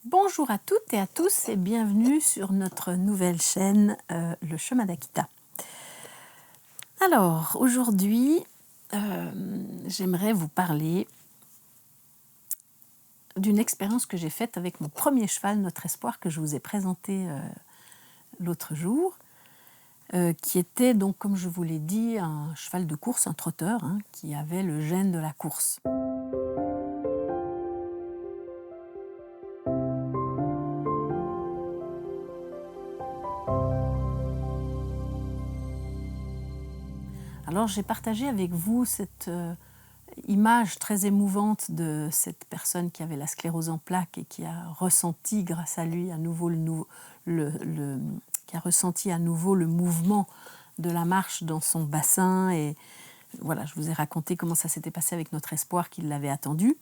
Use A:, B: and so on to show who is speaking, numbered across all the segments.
A: Bonjour à toutes et à tous et bienvenue sur notre nouvelle chaîne Le Chemin d'Akita. Alors aujourd'hui, j'aimerais vous parler d'une expérience que j'ai faite avec mon premier cheval, Notre Espoir, que je vous ai présenté l'autre jour, qui était donc, comme je vous l'ai dit, un cheval de course, un trotteur, qui avait le gène de la course. Alors j'ai partagé avec vous cette image très émouvante de cette personne qui avait la sclérose en plaques et qui a ressenti grâce à lui à nouveau qui a ressenti à nouveau le mouvement de la marche dans son bassin. Et voilà, je vous ai raconté comment ça s'était passé avec Notre Espoir qui l'avait attendu.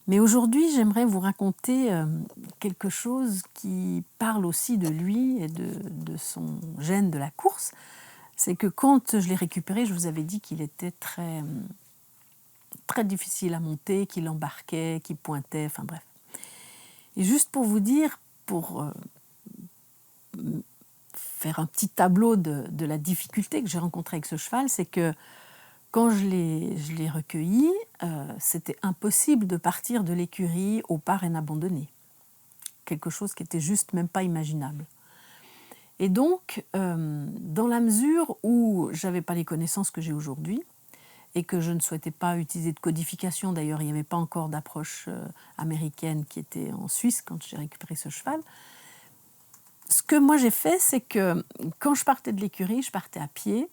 A: Mais aujourd'hui, j'aimerais vous raconter quelque chose qui parle aussi de lui et de son gène de la course. C'est que quand je l'ai récupéré, je vous avais dit qu'il était très difficile à monter, qu'il embarquait, qu'il pointait, enfin bref. Et juste pour vous dire, pour faire un petit tableau de la difficulté que j'ai rencontrée avec ce cheval, c'est que quand je l'ai recueilli, c'était impossible de partir de l'écurie au parrain abandonné. Quelque chose qui était juste même pas imaginable. Et donc, dans la mesure où j'avais pas les connaissances que j'ai aujourd'hui, et que je ne souhaitais pas utiliser de codification. D'ailleurs, il n'y avait pas encore d'approche américaine qui était en Suisse quand j'ai récupéré ce cheval. Ce que moi j'ai fait, c'est que quand je partais de l'écurie, je partais à pied.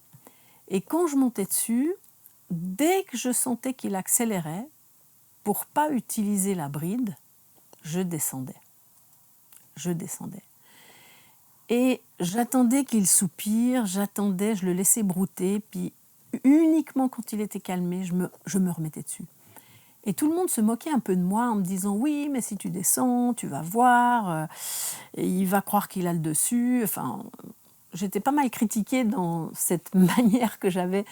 A: Et quand je montais dessus, dès que je sentais qu'il accélérait, pour ne pas utiliser la bride, je descendais. Je descendais. Et j'attendais qu'il soupire, j'attendais, je le laissais brouter, puis uniquement quand il était calmé, je me remettais dessus. Et tout le monde se moquait un peu de moi en me disant « Oui, mais si tu descends, tu vas voir, il va croire qu'il a le dessus. » Enfin, j'étais pas mal critiquée dans cette manière que j'avais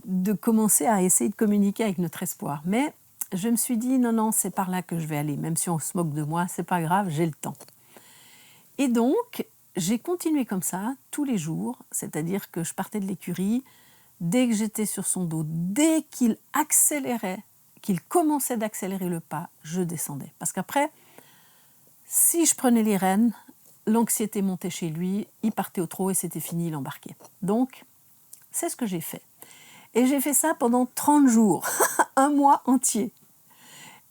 A: de commencer à essayer de communiquer avec Notre Espoir. Mais je me suis dit « Non, non, c'est par là que je vais aller. Même si on se moque de moi, c'est pas grave, j'ai le temps. » Et donc, j'ai continué comme ça tous les jours, c'est-à-dire que je partais de l'écurie, dès que j'étais sur son dos, dès qu'il accélérait, qu'il commençait d'accélérer le pas, je descendais. Parce qu'après, si je prenais les rênes, l'anxiété montait chez lui, il partait au trot et c'était fini, il embarquait. Donc, c'est ce que j'ai fait. Et j'ai fait ça pendant 30 jours, un mois entier.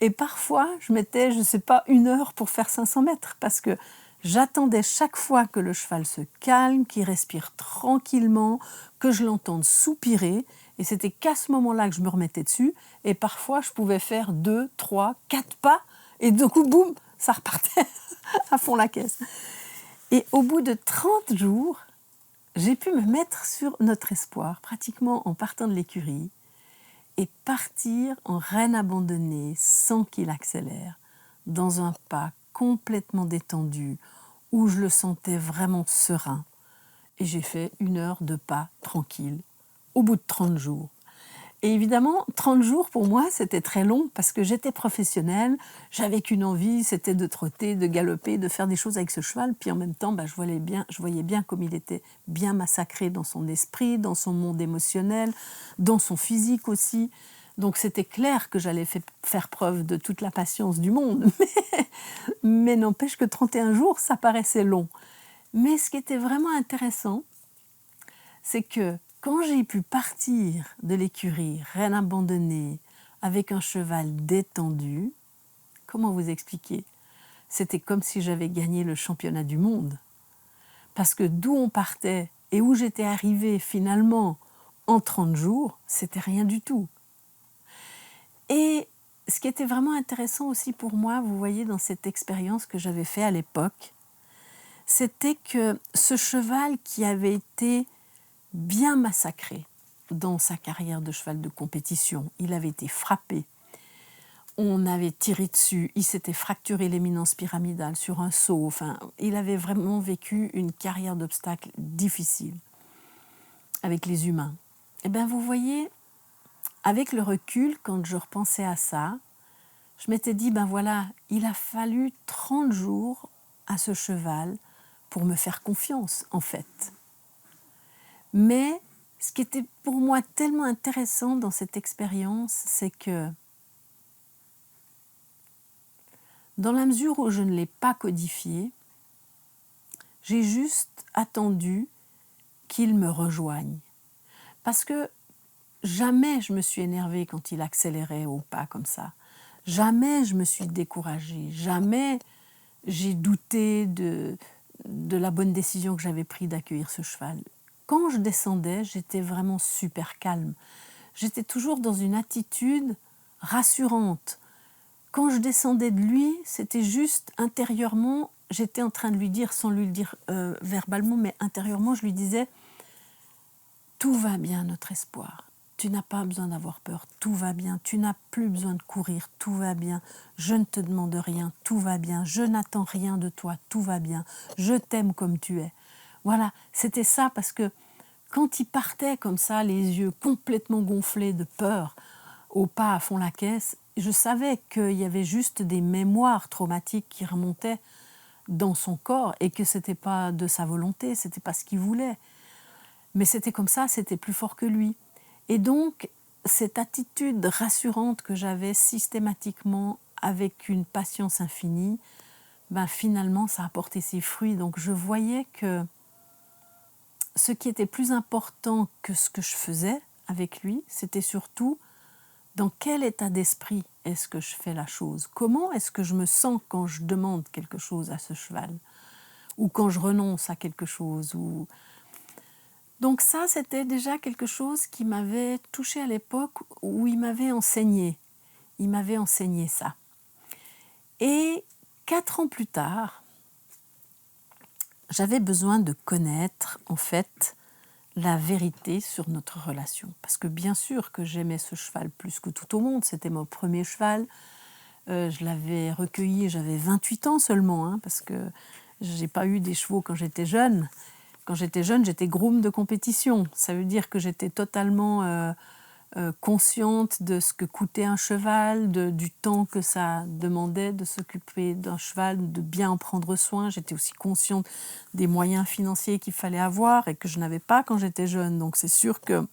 A: Et parfois, je mettais, je ne sais pas, 1 heure pour faire 500 mètres, parce que j'attendais chaque fois que le cheval se calme, qu'il respire tranquillement, que je l'entende soupirer. Et c'était qu'à ce moment-là que je me remettais dessus. Et parfois, je pouvais faire 2, 3, 4 pas. Et du coup, boum, ça repartait à fond la caisse. Et au bout de 30 jours, j'ai pu me mettre sur Notre Espoir, pratiquement en partant de l'écurie, et partir en reine abandonnée sans qu'il accélère, dans un pas complètement détendu, où je le sentais vraiment serein. Et j'ai fait 1 heure de pas tranquille, au bout de 30 jours. Et évidemment, 30 jours pour moi, c'était très long parce que j'étais professionnelle, j'avais qu'une envie, c'était de trotter, de galoper, de faire des choses avec ce cheval. Puis en même temps, je voyais bien comme il était bien massacré dans son esprit, dans son monde émotionnel, dans son physique aussi. Donc c'était clair que j'allais faire preuve de toute la patience du monde. Mais n'empêche que 31 jours, ça paraissait long. Mais ce qui était vraiment intéressant, c'est que quand j'ai pu partir de l'écurie, reine abandonnée, avec un cheval détendu, comment vous expliquer? C'était comme si j'avais gagné le championnat du monde. Parce que d'où on partait et où j'étais arrivée finalement en 30 jours, c'était rien du tout. Et ce qui était vraiment intéressant aussi pour moi, vous voyez, dans cette expérience que j'avais faite à l'époque, c'était que ce cheval qui avait été bien massacré dans sa carrière de cheval de compétition. Il avait été frappé, on avait tiré dessus, il s'était fracturé l'éminence pyramidale sur un saut. Enfin, il avait vraiment vécu une carrière d'obstacles difficile avec les humains. Et bien, vous voyez, avec le recul, quand je repensais à ça, je m'étais dit, ben voilà, il a fallu 30 jours à ce cheval pour me faire confiance, en fait. Mais ce qui était pour moi tellement intéressant dans cette expérience, c'est que dans la mesure où je ne l'ai pas codifié, j'ai juste attendu qu'il me rejoigne. Parce que jamais je me suis énervée quand il accélérait au pas comme ça. Jamais je me suis découragée. Jamais j'ai douté de la bonne décision que j'avais prise d'accueillir ce cheval. Quand je descendais, j'étais vraiment super calme. J'étais toujours dans une attitude rassurante. Quand je descendais de lui, c'était juste intérieurement, j'étais en train de lui dire, sans lui le dire verbalement, mais intérieurement, je lui disais « Tout va bien, notre espoir. Tu n'as pas besoin d'avoir peur, tout va bien. Tu n'as plus besoin de courir, tout va bien. Je ne te demande rien, tout va bien. Je n'attends rien de toi, tout va bien. Je t'aime comme tu es. » Voilà, c'était ça, parce que quand il partait comme ça, les yeux complètement gonflés de peur, au pas à fond la caisse, je savais qu'il y avait juste des mémoires traumatiques qui remontaient dans son corps et que ce n'était pas de sa volonté, ce n'était pas ce qu'il voulait. Mais c'était comme ça, c'était plus fort que lui. Et donc, cette attitude rassurante que j'avais systématiquement avec une patience infinie, ben finalement, ça a porté ses fruits. Donc, je voyais que ce qui était plus important que ce que je faisais avec lui, c'était surtout dans quel état d'esprit est-ce que je fais la chose? Comment est-ce que je me sens quand je demande quelque chose à ce cheval? Ou quand je renonce à quelque chose? Donc ça, c'était déjà quelque chose qui m'avait touchée à l'époque où il m'avait enseigné. Il m'avait enseigné ça. Et 4 ans plus tard, j'avais besoin de connaître, en fait, la vérité sur notre relation. Parce que bien sûr que j'aimais ce cheval plus que tout au monde. C'était mon premier cheval. Je l'avais recueilli, j'avais 28 ans seulement, hein, parce que je n'ai pas eu des chevaux quand j'étais jeune. Quand j'étais jeune, j'étais groom de compétition. Ça veut dire que j'étais totalement consciente de ce que coûtait un cheval, du temps que ça demandait de s'occuper d'un cheval, de bien en prendre soin. J'étais aussi consciente des moyens financiers qu'il fallait avoir et que je n'avais pas quand j'étais jeune. Donc c'est sûr que,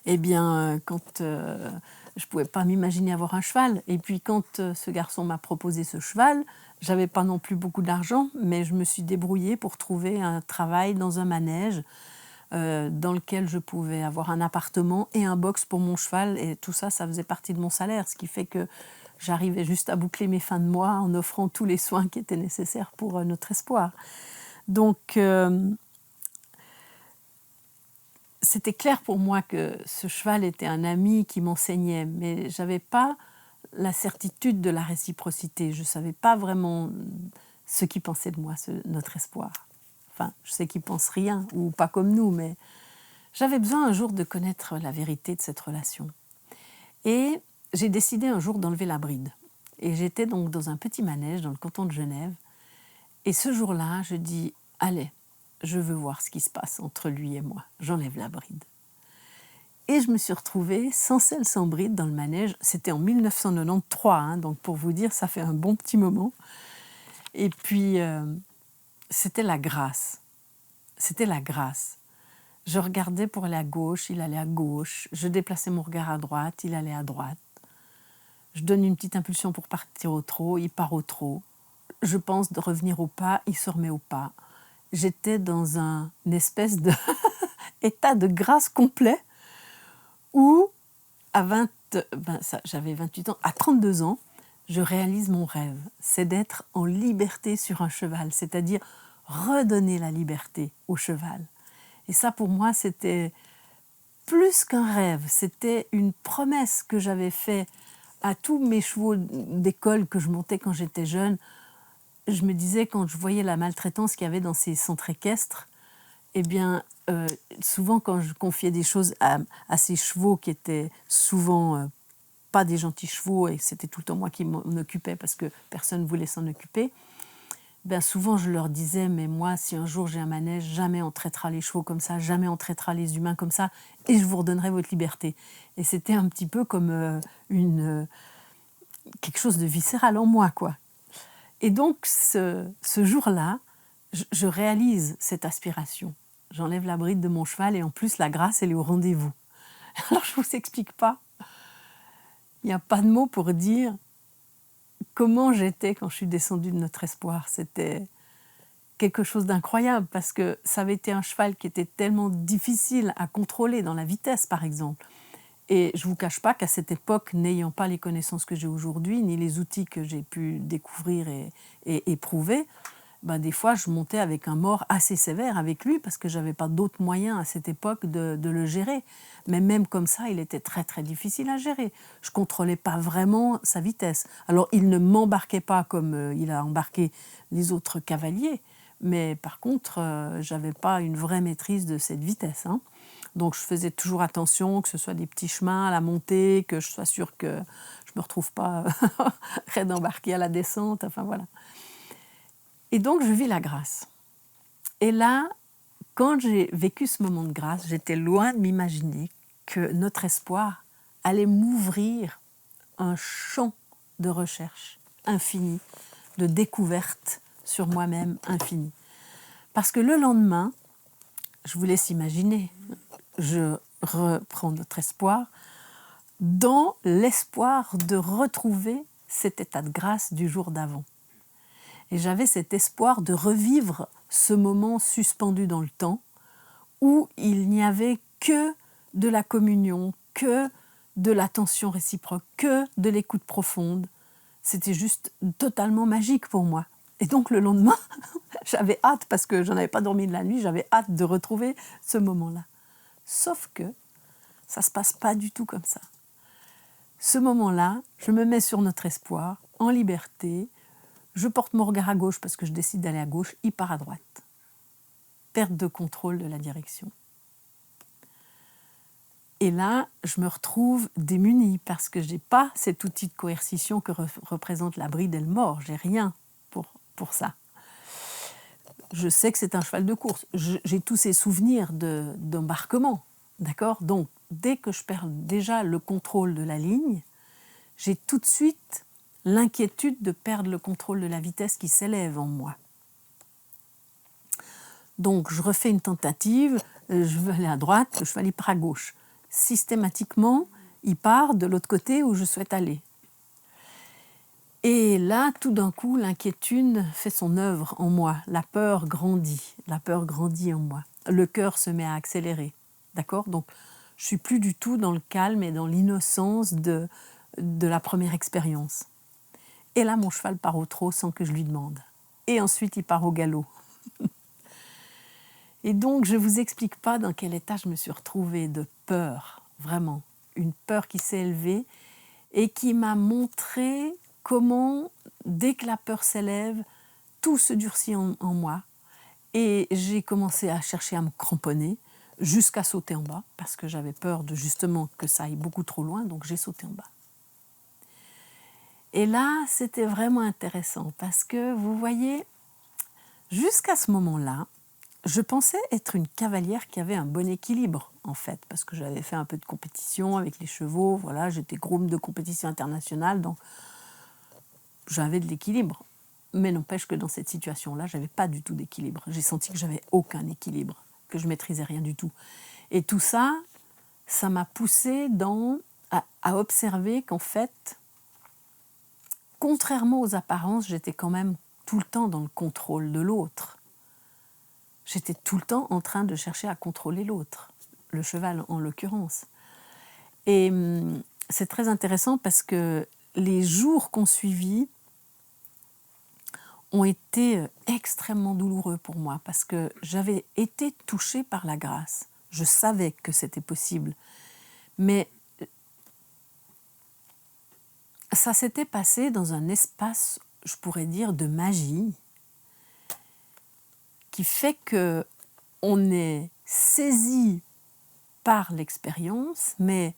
A: quand je ne pouvais pas m'imaginer avoir un cheval. Et puis quand ce garçon m'a proposé ce cheval, j'avais pas non plus beaucoup d'argent, mais je me suis débrouillée pour trouver un travail dans un manège dans lequel je pouvais avoir un appartement et un box pour mon cheval, et tout ça, ça faisait partie de mon salaire, ce qui fait que j'arrivais juste à boucler mes fins de mois en offrant tous les soins qui étaient nécessaires pour notre espoir. Donc, c'était clair pour moi que ce cheval était un ami qui m'enseignait, mais je n'avais pas la certitude de la réciprocité. Je ne savais pas vraiment ce qu'il pensait de moi, notre espoir. Enfin, je sais qu'il pense rien, ou pas comme nous, mais j'avais besoin un jour de connaître la vérité de cette relation. Et j'ai décidé un jour d'enlever la bride. Et j'étais donc dans un petit manège dans le canton de Genève. Et ce jour-là, je dis, allez, je veux voir ce qui se passe entre lui et moi. J'enlève la bride. Et je me suis retrouvée sans selle, sans bride dans le manège. C'était en 1993, hein, donc pour vous dire, ça fait un bon petit moment. Et puis, c'était la grâce. C'était la grâce. Je regardais pour aller à gauche, il allait à gauche. Je déplaçais mon regard à droite, il allait à droite. Je donne une petite impulsion pour partir au trot, il part au trot. Je pense de revenir au pas, il se remet au pas. J'étais dans une espèce d'état de grâce complet où, j'avais 28 ans, à 32 ans, je réalise mon rêve. C'est d'être en liberté sur un cheval, c'est-à-dire redonner la liberté au cheval. Et ça, pour moi, c'était plus qu'un rêve, c'était une promesse que j'avais faite à tous mes chevaux d'école que je montais quand j'étais jeune. Je me disais, quand je voyais la maltraitance qu'il y avait dans ces centres équestres, souvent quand je confiais des choses à ces chevaux qui étaient souvent pas des gentils chevaux, et c'était tout le temps moi qui m'en occupais parce que personne ne voulait s'en occuper, souvent je leur disais, mais moi, si un jour j'ai un manège, jamais on traitera les chevaux comme ça, jamais on traitera les humains comme ça, et je vous redonnerai votre liberté. Et c'était un petit peu comme quelque chose de viscéral en moi, quoi. Et donc, ce jour-là, je réalise cette aspiration. J'enlève la bride de mon cheval et en plus, la grâce, elle est au rendez-vous. Alors, je ne vous explique pas. Il n'y a pas de mots pour dire comment j'étais quand je suis descendue de Notre Espoir. C'était quelque chose d'incroyable parce que ça avait été un cheval qui était tellement difficile à contrôler dans la vitesse, par exemple. Et je ne vous cache pas qu'à cette époque, n'ayant pas les connaissances que j'ai aujourd'hui, ni les outils que j'ai pu découvrir et éprouver, ben des fois, je montais avec un mors assez sévère avec lui parce que je n'avais pas d'autres moyens à cette époque de le gérer. Mais même comme ça, il était très, très difficile à gérer. Je ne contrôlais pas vraiment sa vitesse. Alors, il ne m'embarquait pas comme il a embarqué les autres cavaliers, mais par contre, je n'avais pas une vraie maîtrise de cette vitesse, hein. Donc, je faisais toujours attention, que ce soit des petits chemins à la montée, que je sois sûre que je ne me retrouve pas raide embarquée à la descente, enfin voilà. Et donc, je vis la grâce. Et là, quand j'ai vécu ce moment de grâce, j'étais loin de m'imaginer que Notre Espoir allait m'ouvrir un champ de recherche infini, de découverte sur moi-même infini. Parce que le lendemain, je vous laisse imaginer, je reprends Notre Espoir dans l'espoir de retrouver cet état de grâce du jour d'avant. Et j'avais cet espoir de revivre ce moment suspendu dans le temps où il n'y avait que de la communion, que de l'attention réciproque, que de l'écoute profonde. C'était juste totalement magique pour moi. Et donc le lendemain, j'avais hâte, parce que je n'avais pas dormi de la nuit, j'avais hâte de retrouver ce moment-là. Sauf que ça ne se passe pas du tout comme ça. Ce moment-là, je me mets sur Notre Espoir, en liberté, je porte mon regard à gauche parce que je décide d'aller à gauche, il part à droite. Perte de contrôle de la direction. Et là, je me retrouve démunie parce que je n'ai pas cet outil de coercition que représente la bride et le mors. Je n'ai rien pour ça. Je sais que c'est un cheval de course. J'ai tous ces souvenirs d'embarquement. D'accord ? Donc, dès que je perds déjà le contrôle de la ligne, j'ai tout de suite l'inquiétude de perdre le contrôle de la vitesse qui s'élève en moi. Donc, je refais une tentative, je veux aller à droite, le cheval il part à gauche. Systématiquement, il part de l'autre côté où je souhaite aller. Et là, tout d'un coup, l'inquiétude fait son œuvre en moi. La peur grandit en moi. Le cœur se met à accélérer. D'accord ? Donc, je ne suis plus du tout dans le calme et dans l'innocence de la première expérience. Et là, mon cheval part au trot sans que je lui demande. Et ensuite, il part au galop. Et donc, je ne vous explique pas dans quel état je me suis retrouvée de peur, vraiment. Une peur qui s'est élevée et qui m'a montré comment, dès que la peur s'élève, tout se durcit en moi. Et j'ai commencé à chercher à me cramponner jusqu'à sauter en bas, parce que j'avais peur de justement que ça aille beaucoup trop loin, donc j'ai sauté en bas. Et là, c'était vraiment intéressant, parce que vous voyez, jusqu'à ce moment-là, je pensais être une cavalière qui avait un bon équilibre, en fait, parce que j'avais fait un peu de compétition avec les chevaux, voilà, j'étais groom de compétition internationale, donc j'avais de l'équilibre. Mais n'empêche que dans cette situation-là, je n'avais pas du tout d'équilibre. J'ai senti que j'avais aucun équilibre, que je maîtrisais rien du tout. Et tout ça, ça m'a poussée à observer qu'en fait, contrairement aux apparences, j'étais quand même tout le temps dans le contrôle de l'autre. J'étais tout le temps en train de chercher à contrôler l'autre, le cheval en l'occurrence. Et c'est très intéressant parce que les jours qu'on suivit ont été extrêmement douloureux pour moi parce que j'avais été touchée par la grâce. Je savais que c'était possible. Mais ça s'était passé dans un espace, je pourrais dire, de magie qui fait qu'on est saisi par l'expérience, mais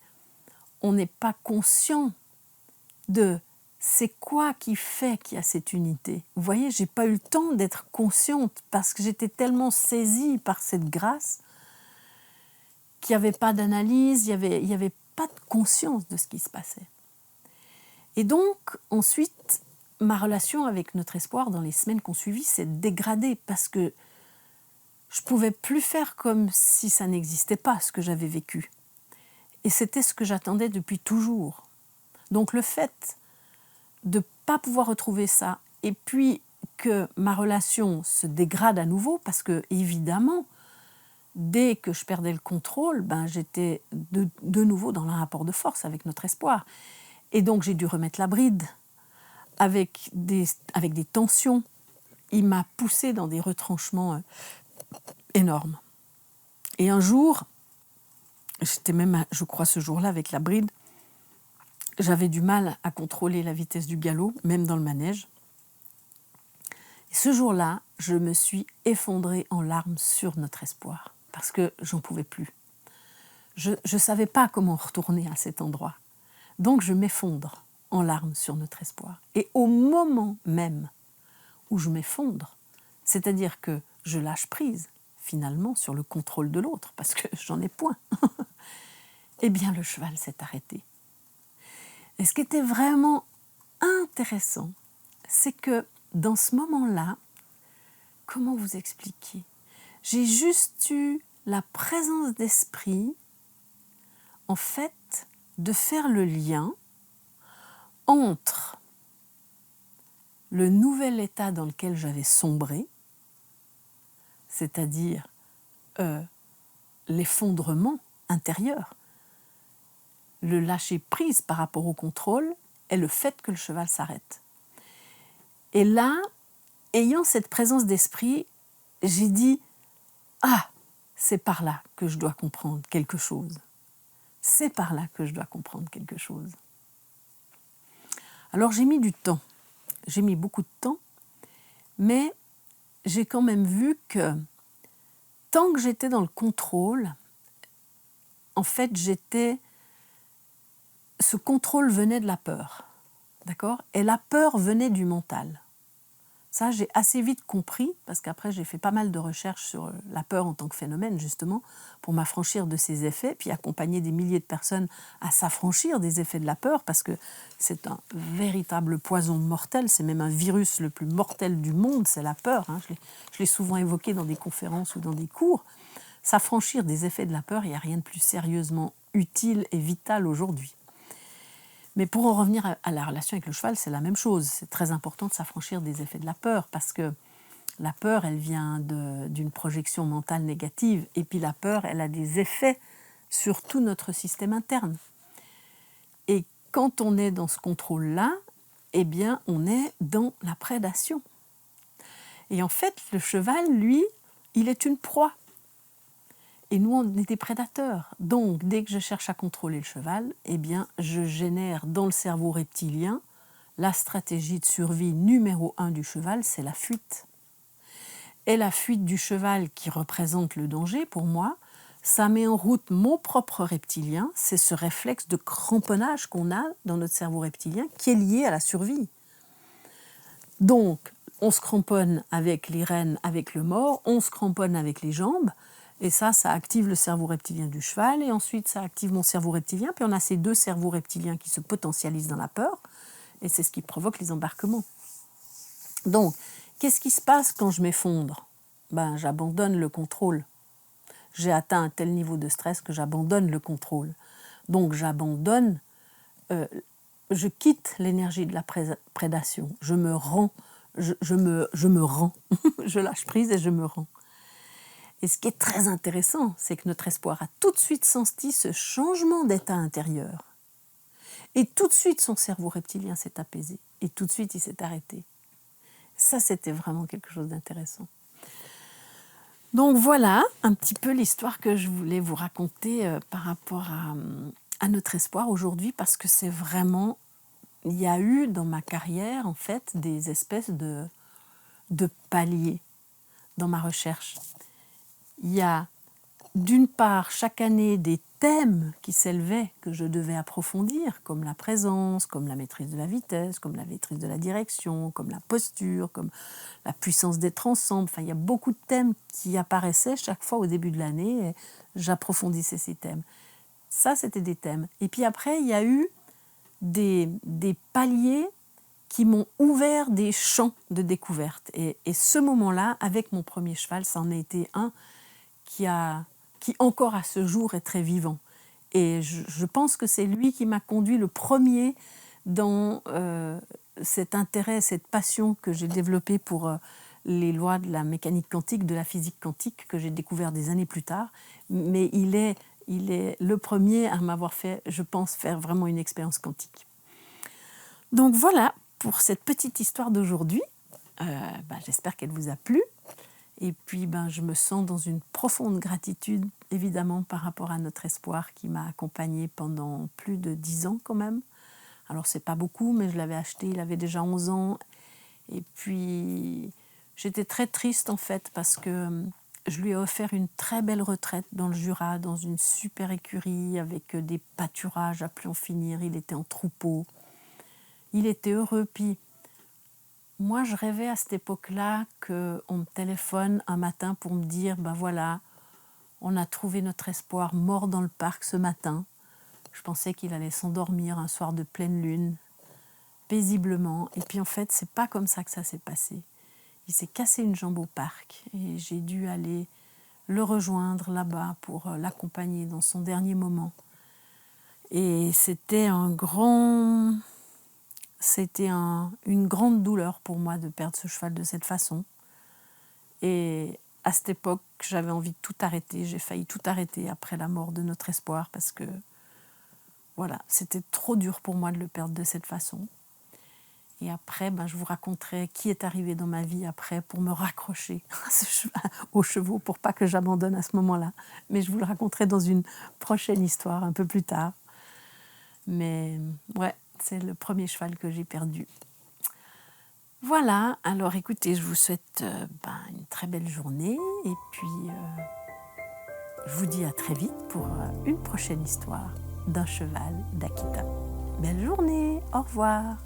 A: on n'est pas conscient de c'est quoi qui fait qu'il y a cette unité. Vous voyez, je n'ai pas eu le temps d'être consciente parce que j'étais tellement saisie par cette grâce qu'il n'y avait pas d'analyse, il y avait pas de conscience de ce qui se passait. Et donc, ensuite, ma relation avec notre espoir dans les semaines qui ont suivi s'est dégradée parce que je ne pouvais plus faire comme si ça n'existait pas, ce que j'avais vécu. Et c'était ce que j'attendais depuis toujours. Donc le fait de ne pas pouvoir retrouver ça, et puis que ma relation se dégrade à nouveau, parce que évidemment, dès que je perdais le contrôle, j'étais de nouveau dans un rapport de force avec notre espoir. Et donc j'ai dû remettre la bride avec des tensions. Il m'a poussée dans des retranchements énormes. Et un jour, j'étais même, je crois, ce jour-là avec la bride, j'avais du mal à contrôler la vitesse du galop, même dans le manège. Et ce jour-là, je me suis effondrée en larmes sur notre espoir, parce que j'en pouvais plus. Je ne savais pas comment retourner à cet endroit. Donc je m'effondre en larmes sur notre espoir. Et au moment même où je m'effondre, c'est-à-dire que je lâche prise, finalement, sur le contrôle de l'autre, parce que j'en ai point, eh bien le cheval s'est arrêté. Et ce qui était vraiment intéressant, c'est que dans ce moment-là, comment vous expliquer ? J'ai juste eu la présence d'esprit, en fait, de faire le lien entre le nouvel état dans lequel j'avais sombré, c'est-à-dire l'effondrement intérieur, le lâcher-prise par rapport au contrôle, et le fait que le cheval s'arrête. Et là, ayant cette présence d'esprit, j'ai dit « Ah, c'est par là que je dois comprendre quelque chose. C'est par là que je dois comprendre quelque chose. » Alors j'ai mis du temps, j'ai mis beaucoup de temps, mais j'ai quand même vu que tant que j'étais dans le contrôle, en fait, ce contrôle venait de la peur, d'accord ? Et la peur venait du mental. Ça, j'ai assez vite compris, parce qu'après, j'ai fait pas mal de recherches sur la peur en tant que phénomène, justement, pour m'affranchir de ses effets, puis accompagner des milliers de personnes à s'affranchir des effets de la peur, parce que c'est un véritable poison mortel, c'est même un virus le plus mortel du monde, c'est la peur. Hein. Je l'ai souvent évoqué dans des conférences ou dans des cours. S'affranchir des effets de la peur, il n'y a rien de plus sérieusement utile et vital aujourd'hui. Mais pour en revenir à la relation avec le cheval, c'est la même chose. C'est très important de s'affranchir des effets de la peur, parce que la peur, elle vient d'une projection mentale négative. Et puis la peur, elle a des effets sur tout notre système interne. Et quand on est dans ce contrôle-là, eh bien, on est dans la prédation. Et en fait, le cheval, lui, il est une proie. Et nous, on est des prédateurs. Donc, dès que je cherche à contrôler le cheval, eh bien, je génère dans le cerveau reptilien la stratégie de survie numéro 1 du cheval, c'est la fuite. Et la fuite du cheval qui représente le danger, pour moi, ça met en route mon propre reptilien, c'est ce réflexe de cramponnage qu'on a dans notre cerveau reptilien qui est lié à la survie. Donc, on se cramponne avec les rênes, avec le mors, on se cramponne avec les jambes, et ça active le cerveau reptilien du cheval, et ensuite ça active mon cerveau reptilien, puis on a ces deux cerveaux reptiliens qui se potentialisent dans la peur, et c'est ce qui provoque les embarquements. Donc, qu'est-ce qui se passe quand je m'effondre ? J'abandonne le contrôle. J'ai atteint un tel niveau de stress que j'abandonne le contrôle. Donc j'abandonne, je quitte l'énergie de la prédation, je me rends, je me rends, je lâche prise et je me rends. Et ce qui est très intéressant, c'est que notre espoir a tout de suite senti ce changement d'état intérieur. Et tout de suite, son cerveau reptilien s'est apaisé. Et tout de suite, il s'est arrêté. Ça, c'était vraiment quelque chose d'intéressant. Donc voilà un petit peu l'histoire que je voulais vous raconter par rapport à notre espoir aujourd'hui, parce que c'est vraiment... Il y a eu dans ma carrière, en fait, des espèces de paliers dans ma recherche. Il y a d'une part chaque année des thèmes qui s'élevaient que je devais approfondir, comme la présence, comme la maîtrise de la vitesse, comme la maîtrise de la direction, comme la posture, comme la puissance d'être ensemble. Enfin, il y a beaucoup de thèmes qui apparaissaient chaque fois au début de l'année et j'approfondissais ces thèmes. Ça, c'était des thèmes. Et puis après, il y a eu des paliers qui m'ont ouvert des champs de découverte. Et ce moment-là, avec mon premier cheval, ça en a été un qui encore à ce jour est très vivant. Et je pense que c'est lui qui m'a conduit le premier dans cet intérêt, cette passion que j'ai développée pour les lois de la mécanique quantique, de la physique quantique, que j'ai découvert des années plus tard. Mais il est le premier à m'avoir fait, je pense, faire vraiment une expérience quantique. Donc voilà pour cette petite histoire d'aujourd'hui. J'espère qu'elle vous a plu. Et puis, je me sens dans une profonde gratitude, évidemment, par rapport à notre espoir qui m'a accompagnée pendant plus de 10 ans quand même. Alors, c'est pas beaucoup, mais je l'avais acheté, il avait déjà 11 ans. Et puis, j'étais très triste, en fait, parce que je lui ai offert une très belle retraite dans le Jura, dans une super écurie, avec des pâturages à plus en finir. Il était en troupeau. Il était heureux, puis moi, je rêvais à cette époque-là qu'on me téléphone un matin pour me dire, voilà, on a trouvé notre espoir mort dans le parc ce matin. Je pensais qu'il allait s'endormir un soir de pleine lune, paisiblement. Et puis en fait, c'est pas comme ça que ça s'est passé. Il s'est cassé une jambe au parc et j'ai dû aller le rejoindre là-bas pour l'accompagner dans son dernier moment. Et c'était une grande douleur pour moi de perdre ce cheval de cette façon. Et à cette époque, j'avais envie de tout arrêter. J'ai failli tout arrêter après la mort de notre espoir parce que voilà, c'était trop dur pour moi de le perdre de cette façon. Et après, je vous raconterai qui est arrivé dans ma vie après pour me raccrocher aux chevaux pour pas que j'abandonne à ce moment-là. Mais je vous le raconterai dans une prochaine histoire, un peu plus tard. Mais ouais, c'est le premier cheval que j'ai perdu. Voilà, alors écoutez, je vous souhaite une très belle journée et puis je vous dis à très vite pour une prochaine histoire d'un cheval d'Akita. Belle journée, au revoir.